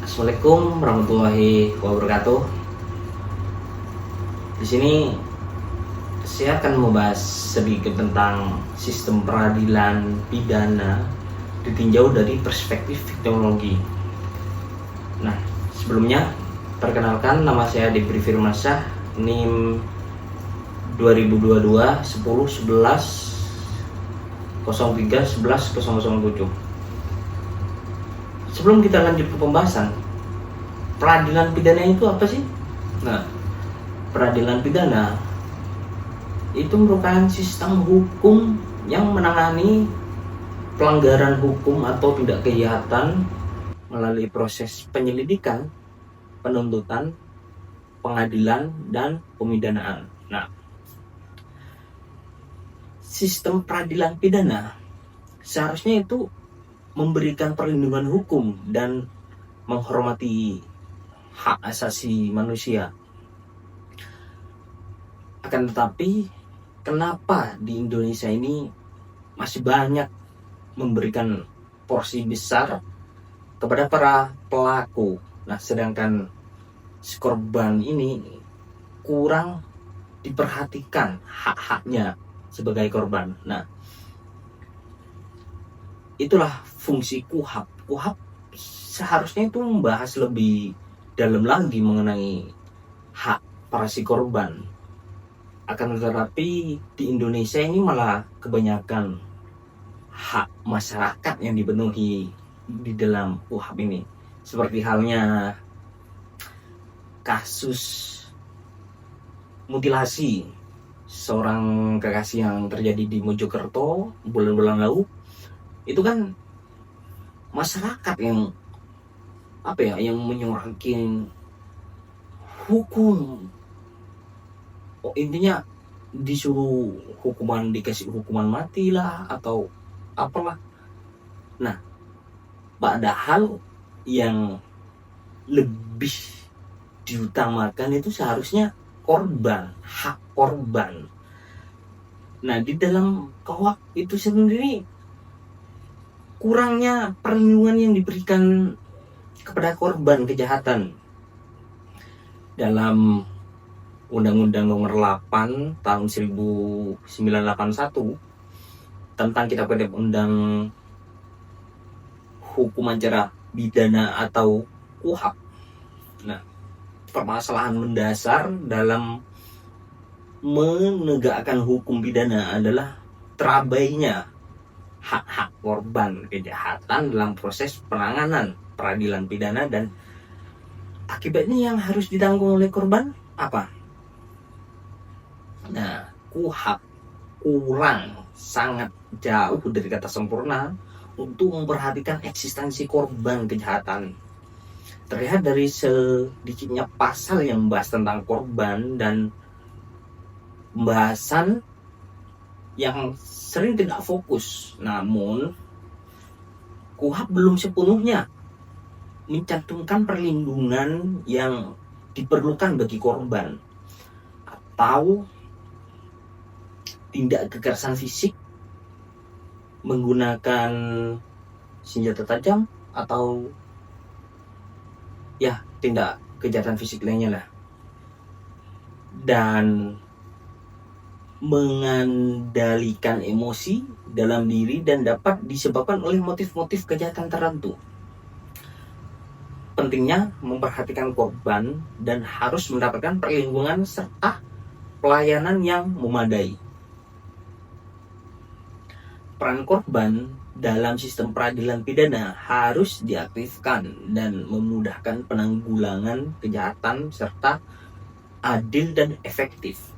Assalamualaikum warahmatullahi wabarakatuh. Di sini saya akan membahas sedikit tentang sistem peradilan pidana ditinjau dari perspektif teknologi. Nah, sebelumnya perkenalkan, nama saya Debri Firmansyah, NIM 2022 10 11 03 11 007. Sebelum kita lanjut ke pembahasan, peradilan pidana itu apa sih? Nah, peradilan pidana itu merupakan sistem hukum yang menangani pelanggaran hukum atau tindak kejahatan melalui proses penyelidikan, penuntutan, pengadilan, dan pemidanaan. Nah, sistem peradilan pidana seharusnya itu memberikan perlindungan hukum dan menghormati hak asasi manusia. Akan tetapi, kenapa di Indonesia ini masih banyak memberikan porsi besar kepada para pelaku? Nah, sedangkan si korban ini kurang diperhatikan hak-haknya sebagai korban. Nah, itulah fungsi KUHP. KUHP seharusnya itu membahas lebih dalam lagi mengenai hak para si korban. Akan tetapi di Indonesia ini malah kebanyakan hak masyarakat yang dipenuhi di dalam KUHP ini. Seperti halnya kasus mutilasi seorang kekasih yang terjadi di Mojokerto bulan-bulan lalu. Itu kan masyarakat yang yang menyoraki hukum. Intinya disuruh dikasih hukuman mati lah atau apalah. Nah, padahal yang lebih diutamakan itu seharusnya korban, hak korban. Nah, di dalam KUHP itu sendiri kurangnya perlindungan yang diberikan kepada korban kejahatan. Dalam Undang-Undang Nomor 8 tahun 1981 tentang Kitab Undang Hukum Acara Pidana atau KUHP. Nah, permasalahan mendasar dalam menegakkan hukum pidana adalah terabainya hak-hak korban kejahatan dalam proses penanganan peradilan pidana, dan akibatnya yang harus ditanggung oleh korban apa? Nah, KUHP kurang, sangat jauh dari kata sempurna untuk memperhatikan eksistensi korban kejahatan. Terlihat dari sedikitnya pasal yang membahas tentang korban dan pembahasan yang sering tidak fokus. Namun KUHP belum sepenuhnya mencantumkan perlindungan yang diperlukan bagi korban atau tindak kekerasan fisik menggunakan senjata tajam atau tindak kejahatan fisik lainnya lah, dan mengendalikan emosi dalam diri dan dapat disebabkan oleh motif-motif kejahatan tertentu. Pentingnya memperhatikan korban dan harus mendapatkan perlindungan serta pelayanan yang memadai. Peran korban dalam sistem peradilan pidana harus diaktifkan dan memudahkan penanggulangan kejahatan serta adil dan efektif.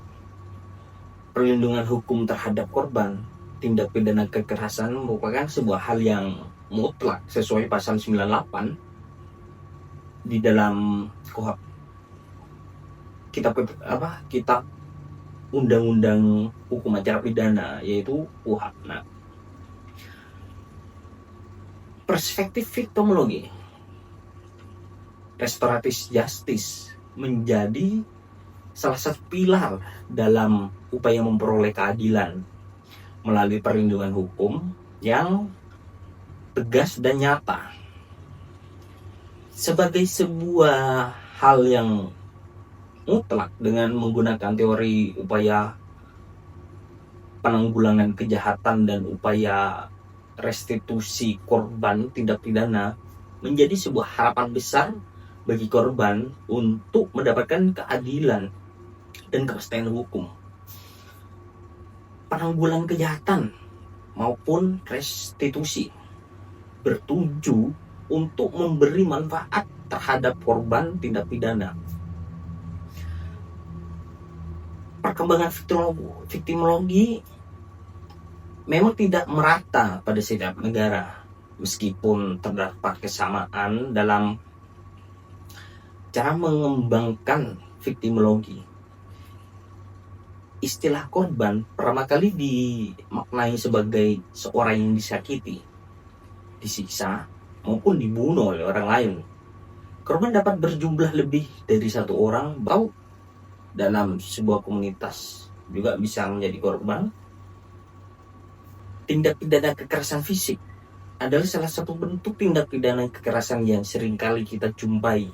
Perlindungan hukum terhadap korban tindak pidana kekerasan merupakan sebuah hal yang mutlak sesuai pasal 98 di dalam KUHP, kitab Undang-Undang Hukum Acara Pidana, yaitu KUHP. Nah, perspektif victimologi, restoratif justice menjadi salah satu pilar dalam upaya memperoleh keadilan melalui perlindungan hukum yang tegas dan nyata. sebagai sebuah hal yang mutlak dengan menggunakan teori upaya penanggulangan kejahatan dan upaya restitusi korban tindak pidana menjadi sebuah harapan besar bagi korban untuk mendapatkan keadilan dan kepastian hukum. Penanggulangan kejahatan maupun restitusi bertuju untuk memberi manfaat terhadap korban tindak pidana. Perkembangan viktimologi memang tidak merata pada setiap negara, meskipun terdapat kesamaan dalam cara mengembangkan viktimologi. Istilah korban pertama kali dimaknai sebagai seorang yang disakiti, disiksa, maupun dibunuh oleh orang lain. Korban dapat berjumlah lebih dari satu orang, atau dalam sebuah komunitas juga bisa menjadi korban. Tindak pidana kekerasan fisik adalah salah satu bentuk tindak pidana kekerasan yang seringkali kita jumpai,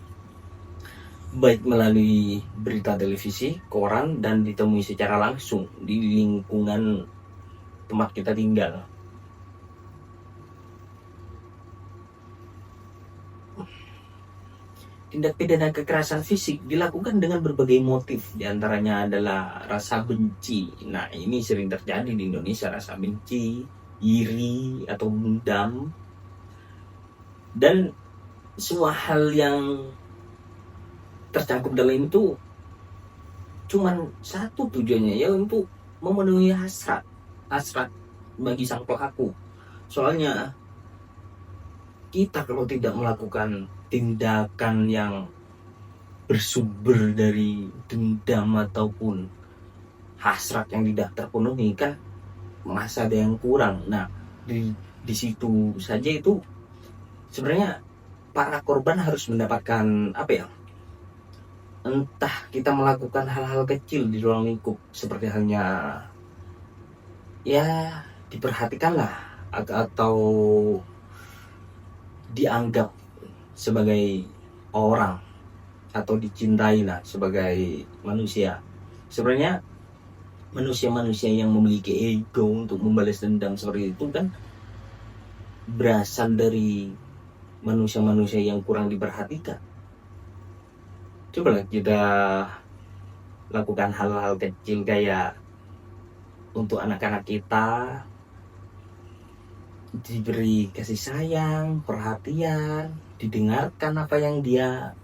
baik melalui berita televisi, koran, dan ditemui secara langsung di lingkungan tempat kita tinggal. Tindak pidana kekerasan fisik dilakukan dengan berbagai motif, diantaranya adalah rasa benci. Nah, ini sering terjadi di Indonesia, rasa benci, iri, atau dendam. Dan semua hal yang tercakup dalam itu cuman satu tujuannya, ya untuk memenuhi hasrat bagi sang pelaku. Soalnya kita kalau tidak melakukan tindakan yang bersumber dari dendam ataupun hasrat yang tidak terpenuhi, kan masa ada yang kurang. Nah, di situ saja itu sebenarnya para korban harus mendapatkan entah kita melakukan hal-hal kecil di ruang lingkup, seperti halnya ya diperhatikanlah atau dianggap sebagai orang atau dicintai lah sebagai manusia. Sebenarnya manusia-manusia yang memiliki ego untuk membalas dendam seperti itu kan berasal dari manusia-manusia yang kurang diperhatikan. Cobalah kita lakukan hal-hal kecil kayak untuk anak-anak kita, diberi kasih sayang, perhatian, didengarkan apa yang dia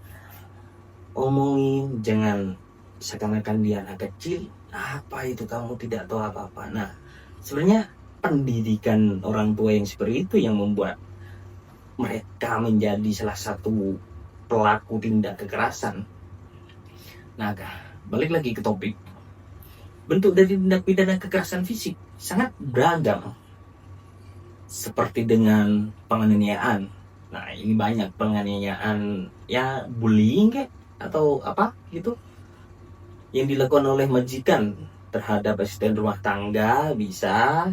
omongin. Jangan seakan-akan dia anak kecil, apa itu kamu tidak tahu apa-apa. Nah, sebenarnya pendidikan orang tua yang seperti itu yang membuat mereka menjadi salah satu pelaku tindak kekerasan. Nah, balik lagi ke topik. Bentuk dari tindak pidana kekerasan fisik sangat beragam, seperti dengan penganiayaan. Nah, ini banyak penganiayaan, ya bullying kayak atau apa gitu yang dilakukan oleh majikan terhadap asisten rumah tangga, bisa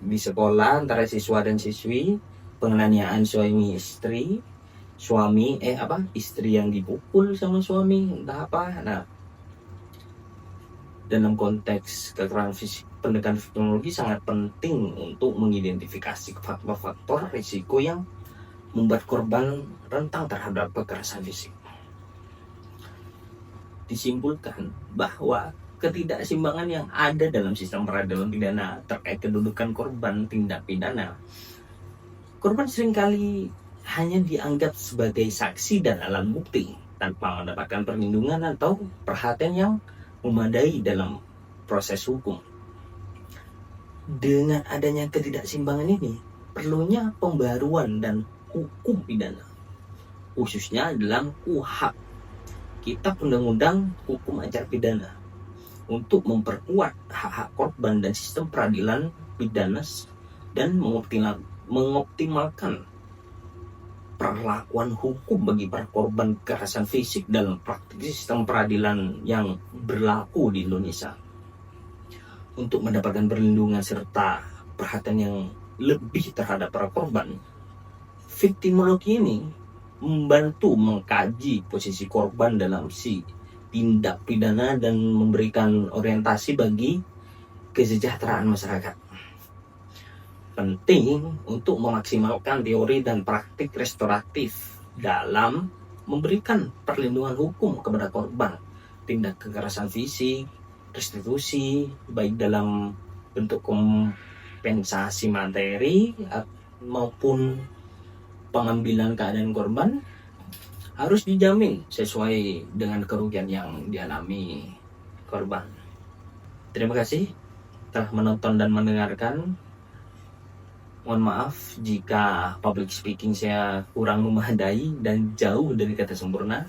di sekolah antara siswa dan siswi, penganiayaan suami istri, istri yang dipukul sama suami, entah apa. Nah, dalam konteks kekerasan fisik, pendekatan teknologi sangat penting untuk mengidentifikasi faktor-faktor risiko yang membuat korban rentan terhadap kekerasan fisik. Disimpulkan bahwa ketidakseimbangan yang ada dalam sistem peradilan pidana terkait kedudukan korban tindak pidana. Korban seringkali hanya dianggap sebagai saksi dan alat bukti tanpa mendapatkan perlindungan atau perhatian yang memadai dalam proses hukum. Dengan adanya ketidakseimbangan ini, perlunya pembaruan dan hukum pidana, khususnya dalam KUHP, Kitab Undang-Undang Hukum Acara Pidana, untuk memperkuat hak-hak korban dan sistem peradilan pidana dan mengoptimalkan perlakuan hukum bagi para korban kekerasan fisik dalam praktik sistem peradilan yang berlaku di Indonesia. Untuk mendapatkan perlindungan serta perhatian yang lebih terhadap para korban, viktimologi ini membantu mengkaji posisi korban dalam si tindak pidana dan memberikan orientasi bagi kesejahteraan masyarakat. Penting untuk memaksimalkan teori dan praktik restoratif dalam memberikan perlindungan hukum kepada korban tindak kekerasan fisik, restitusi, baik dalam bentuk kompensasi materi maupun pengambilan keadaan korban, harus dijamin sesuai dengan kerugian yang dialami korban. Terima kasih telah menonton dan mendengarkan. Mohon maaf jika public speaking saya kurang memadai dan jauh dari kata sempurna.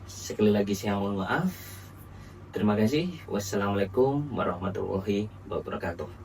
Sekali lagi saya mohon maaf. Terima kasih. Wassalamualaikum warahmatullahi wabarakatuh.